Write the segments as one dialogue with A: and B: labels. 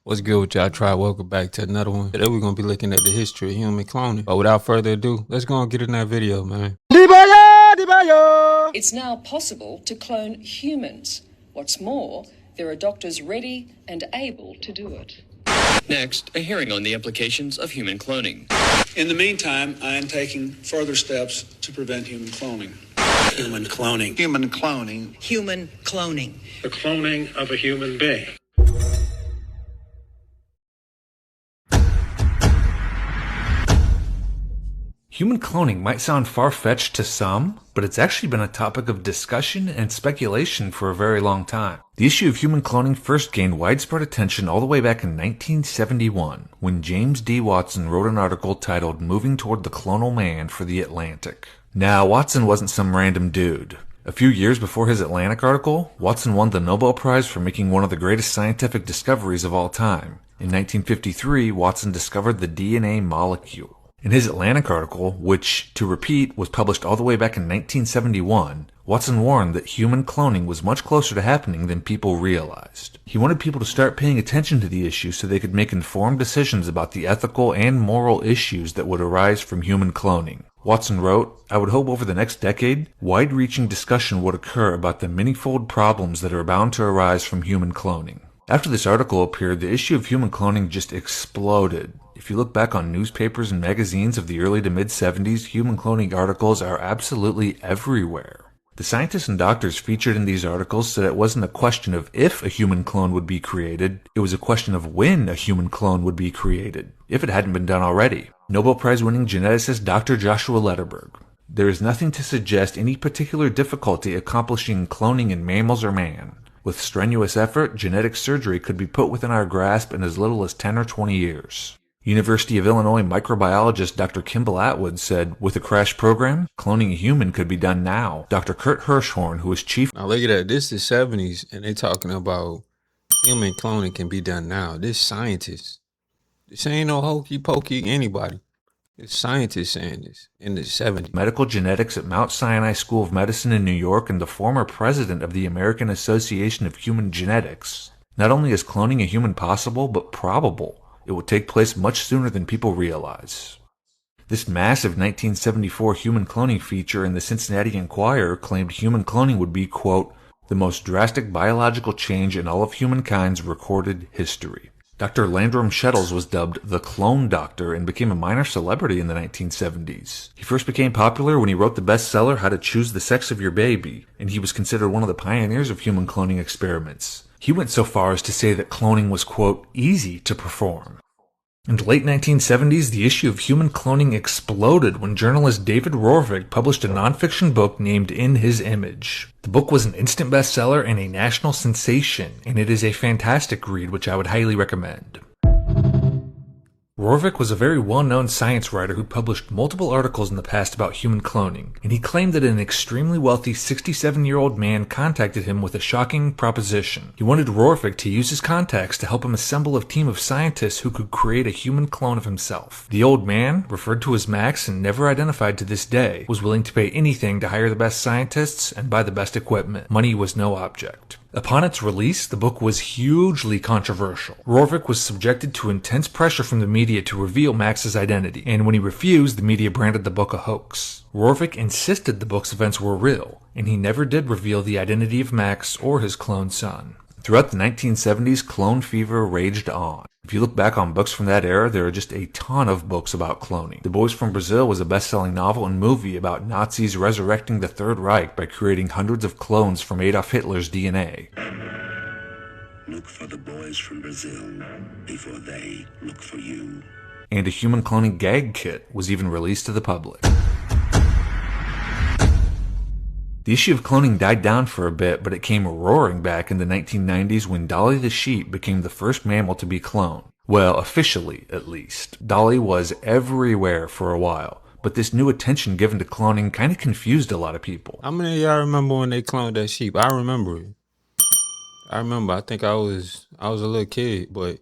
A: What's good with y'all? Try welcome back to another one. Today we're gonna be looking at the history of human cloning. But without further ado, let's go and get in that video, man.
B: It's now possible to clone humans. What's more, there are doctors ready and able to do it.
C: Next, a hearing on the implications of human cloning.
D: In the meantime, I am taking further steps to prevent human cloning.
E: Human cloning.
F: Human cloning.
G: Human cloning.
H: The cloning of a human being.
I: Human cloning might sound far-fetched to some, but it's actually been a topic of discussion and speculation for a very long time. The issue of human cloning first gained widespread attention all the way back in 1971, when James D. Watson wrote an article titled "Moving Toward the Clonal Man" for The Atlantic. Now, Watson wasn't some random dude. A few years before his Atlantic article, Watson won the Nobel Prize for making one of the greatest scientific discoveries of all time. In 1953, Watson discovered the DNA molecule. In his Atlantic article, which, to repeat, was published all the way back in 1971, Watson warned that human cloning was much closer to happening than people realized. He wanted people to start paying attention to the issue so they could make informed decisions about the ethical and moral issues that would arise from human cloning. Watson wrote, "I would hope over the next decade, wide-reaching discussion would occur about the manyfold problems that are bound to arise from human cloning." After this article appeared, the issue of human cloning just exploded. If you look back on newspapers and magazines of the early to mid-70s, human cloning articles are absolutely everywhere. The scientists and doctors featured in these articles said it wasn't a question of if a human clone would be created, it was a question of when a human clone would be created, if it hadn't been done already. Nobel Prize-winning geneticist Dr. Joshua Lederberg. There is nothing to suggest any particular difficulty accomplishing cloning in mammals or man. With strenuous effort, genetic surgery could be put within our grasp in as little as 10 or 20 years. University of Illinois microbiologist Dr. Kimball Atwood said, with a crash program, cloning a human could be done now. Dr. Kurt Hirschhorn, who is chief...
A: Now look at that. This is 70s, and they talking about human cloning can be done now. This scientist. This ain't no hokey pokey anybody. It's scientists saying this in the 70s.
I: Medical genetics at Mount Sinai School of Medicine in New York and the former president of the American Association of Human Genetics. Not only is cloning a human possible, but probable. It will take place much sooner than people realize. This massive 1974 human cloning feature in the Cincinnati Enquirer claimed human cloning would be, quote, the most drastic biological change in all of humankind's recorded history. Dr. Landrum Shettles was dubbed the Clone Doctor and became a minor celebrity in the 1970s. He first became popular when he wrote the bestseller How to Choose the Sex of Your Baby, and he was considered one of the pioneers of human cloning experiments. He went so far as to say that cloning was, quote, easy to perform. In the late 1970s, the issue of human cloning exploded when journalist David Rorvig published a nonfiction book named In His Image. The book was an instant bestseller and a national sensation, and it is a fantastic read which I would highly recommend. Rorvik was a very well-known science writer who published multiple articles in the past about human cloning, and he claimed that an extremely wealthy 67-year-old man contacted him with a shocking proposition. He wanted Rorvik to use his contacts to help him assemble a team of scientists who could create a human clone of himself. The old man, referred to as Max and never identified to this day, was willing to pay anything to hire the best scientists and buy the best equipment. Money was no object. Upon its release, the book was hugely controversial. Rorvik was subjected to intense pressure from the media to reveal Max's identity, and when he refused, the media branded the book a hoax. Rorvik insisted the book's events were real, and he never did reveal the identity of Max or his cloned son. Throughout the 1970s, clone fever raged on. If you look back on books from that era, there are just a ton of books about cloning. The Boys from Brazil was a best-selling novel and movie about Nazis resurrecting the Third Reich by creating hundreds of clones from Adolf Hitler's DNA.
E: Look for the boys from Brazil before they look for you.
I: And a human cloning gag kit was even released to the public. The issue of cloning died down for a bit, but it came roaring back in the 1990s when Dolly the sheep became the first mammal to be cloned. Well, officially, at least. Dolly was everywhere for a while, but this new attention given to cloning kind of confused a lot of people.
A: How many of y'all remember when they cloned that sheep? I remember it. I think I was a little kid, but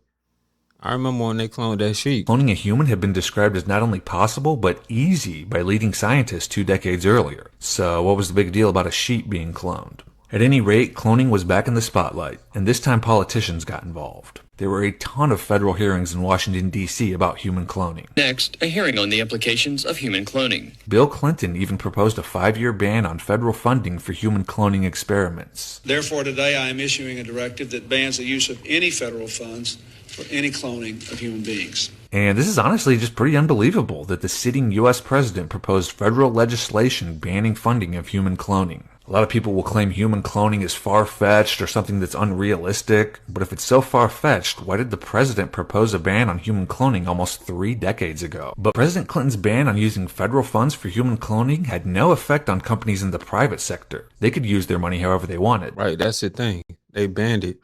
A: I remember when they cloned that sheep.
I: Cloning a human had been described as not only possible, but easy by leading scientists 2 decades earlier. So what was the big deal about a sheep being cloned? At any rate, cloning was back in the spotlight, and this time politicians got involved. There were a ton of federal hearings in Washington, D.C. about human cloning.
C: Next, a hearing on the implications of human cloning.
I: Bill Clinton even proposed a 5-year ban on federal funding for human cloning experiments.
D: Therefore, today I am issuing a directive that bans the use of any federal funds for any cloning of human beings.
I: And this is honestly just pretty unbelievable that the sitting U.S. president proposed federal legislation banning funding of human cloning. A lot of people will claim human cloning is far-fetched or something that's unrealistic, but if it's so far-fetched, why did the president propose a ban on human cloning almost 3 decades ago? But President Clinton's ban on using federal funds for human cloning had no effect on companies in the private sector. They could use their money however they wanted.
A: Right, that's the thing. They banned it,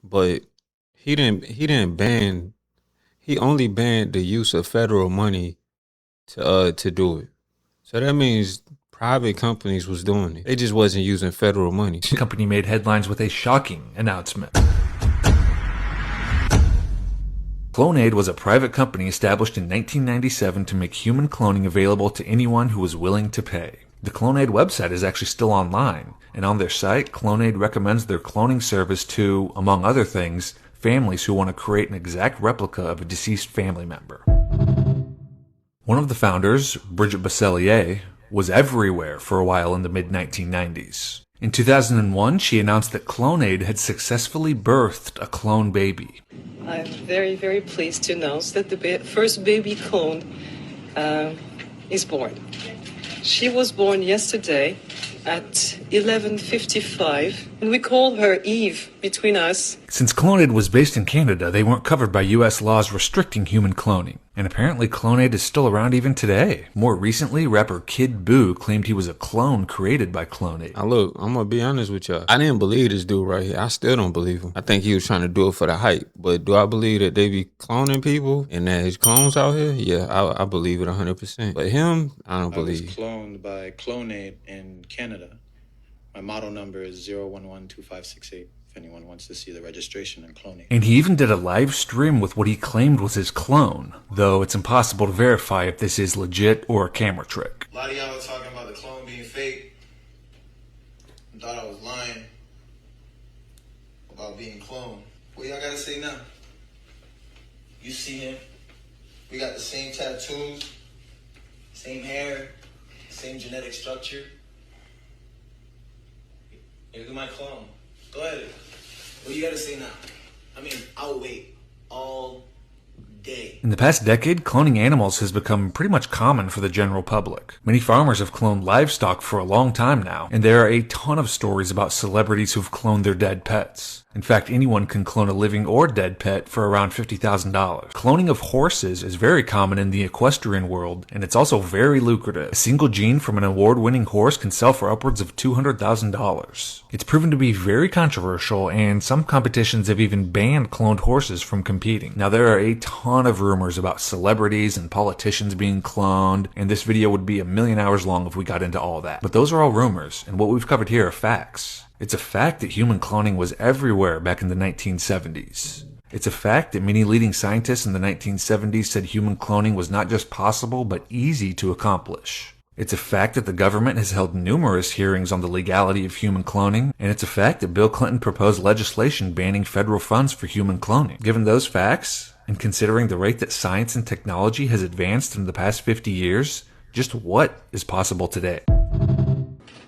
A: but he only banned the use of federal money to do it. So that means private companies was doing it. They just wasn't using federal money.
I: The company made headlines with a shocking announcement. Clonaid was a private company established in 1997 to make human cloning available to anyone who was willing to pay. The Clonaid website is actually still online, and on their site, Clonaid recommends their cloning service to, among other things, families who want to create an exact replica of a deceased family member. One of the founders, Bridget Basselier, was everywhere for a while in the mid-1990s. In 2001, she announced that Clonaid had successfully birthed a clone baby.
F: I'm very, very pleased to announce that the first baby clone is born. She was born yesterday at 11:55, and we call her Eve between us.
I: Since Clonaid was based in Canada, they weren't covered by U.S. laws restricting human cloning. And apparently Clonaid is still around even today. More recently, rapper Kid Buu claimed he was a clone created by Clonaid.
A: Now look, I'm gonna be honest with y'all. I didn't believe this dude right here. I still don't believe him. I think he was trying to do it for the hype. But do I believe that they be cloning people and that his clones out here? Yeah, I believe it 100%. But him, I don't believe.
G: I was cloned by Clonaid in Canada. My model number is 0112568. If anyone wants to see the registration and cloning.
I: And he even did a live stream with what he claimed was his clone, though it's impossible to verify if this is legit or a camera trick.
G: A lot of y'all are talking about the clone being fake and thought I was lying about being cloned. What y'all gotta say now? You see him, we got the same tattoos, same hair, same genetic structure. Look at my clone. Go ahead. What you gotta say now? I mean, I'll wait all day.
I: In the past decade, cloning animals has become pretty much common for the general public. Many farmers have cloned livestock for a long time now, and there are a ton of stories about celebrities who've cloned their dead pets. In fact, anyone can clone a living or dead pet for around $50,000. Cloning of horses is very common in the equestrian world, and it's also very lucrative. A single gene from an award-winning horse can sell for upwards of $200,000. It's proven to be very controversial, and some competitions have even banned cloned horses from competing. Now, there are a ton of rumors about celebrities and politicians being cloned, and this video would be 1,000,000 hours long if we got into all that. But those are all rumors, and what we've covered here are facts. It's a fact that human cloning was everywhere back in the 1970s. It's a fact that many leading scientists in the 1970s said human cloning was not just possible, but easy to accomplish. It's a fact that the government has held numerous hearings on the legality of human cloning, and it's a fact that Bill Clinton proposed legislation banning federal funds for human cloning. Given those facts, and considering the rate that science and technology has advanced in the past 50 years, just what is possible today?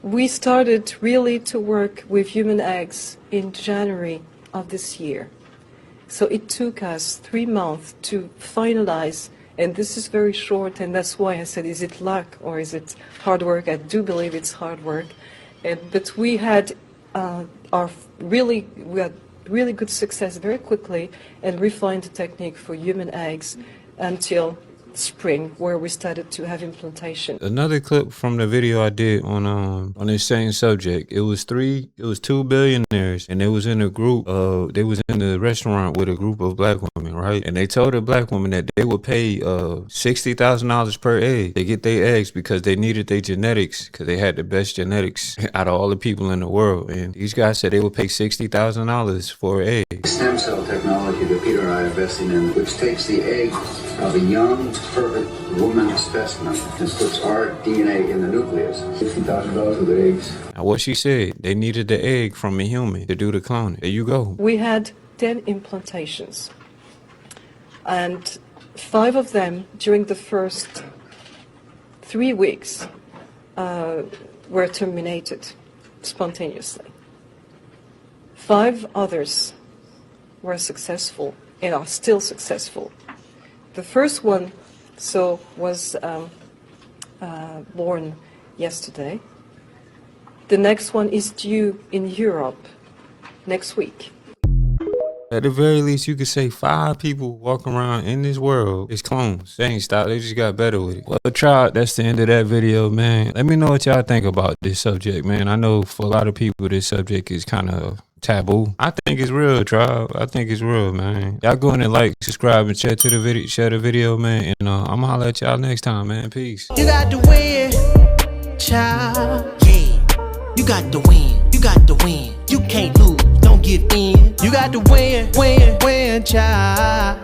F: We started really to work with human eggs in January of this year. So it took us 3 months to finalize, and this is very short, and that's why I said, is it luck or is it hard work? I do believe it's hard work. But we had really good success very quickly and refined the technique for human eggs until spring, where we started to have implantation.
A: Another clip from the video I did on this same subject. It was 2 billionaires, and they was in a group. They was in the restaurant with a group of black women, right? And they told a black woman that they would pay $60,000 per egg. They get their eggs because they needed their genetics, because they had the best genetics out of all the people in the world. And these guys said they would pay $60,000 for an egg.
J: Stem cell technology that Peter and I are investing in, which takes the egg of a young, perfect woman specimen and puts our DNA in the nucleus. $60,000 for the eggs.
A: Now, what she said, they needed the egg from a human to do the cloning. There you go.
F: We had 10 implantations, and 5 of them during the first 3 weeks were terminated spontaneously. 5 others were successful and are still successful. The first one was born yesterday. The next one is due in Europe next week.
A: At the very least, you could say 5 people walking around in this world is clones. They ain't stopped. They just got better with it. Well, tribe, that's the end of that video, man. Let me know what y'all think about this subject, man. I know for a lot of people, this subject is kind of taboo. I think it's real, tribe. I think it's real, man. Y'all go in and like, subscribe, and share the video, man. And I'm gonna holler at y'all next time, man. Peace.
K: You got to win, child. Yeah, you got to win. You got to win. You can't lose. Don't give in. You got to win, child.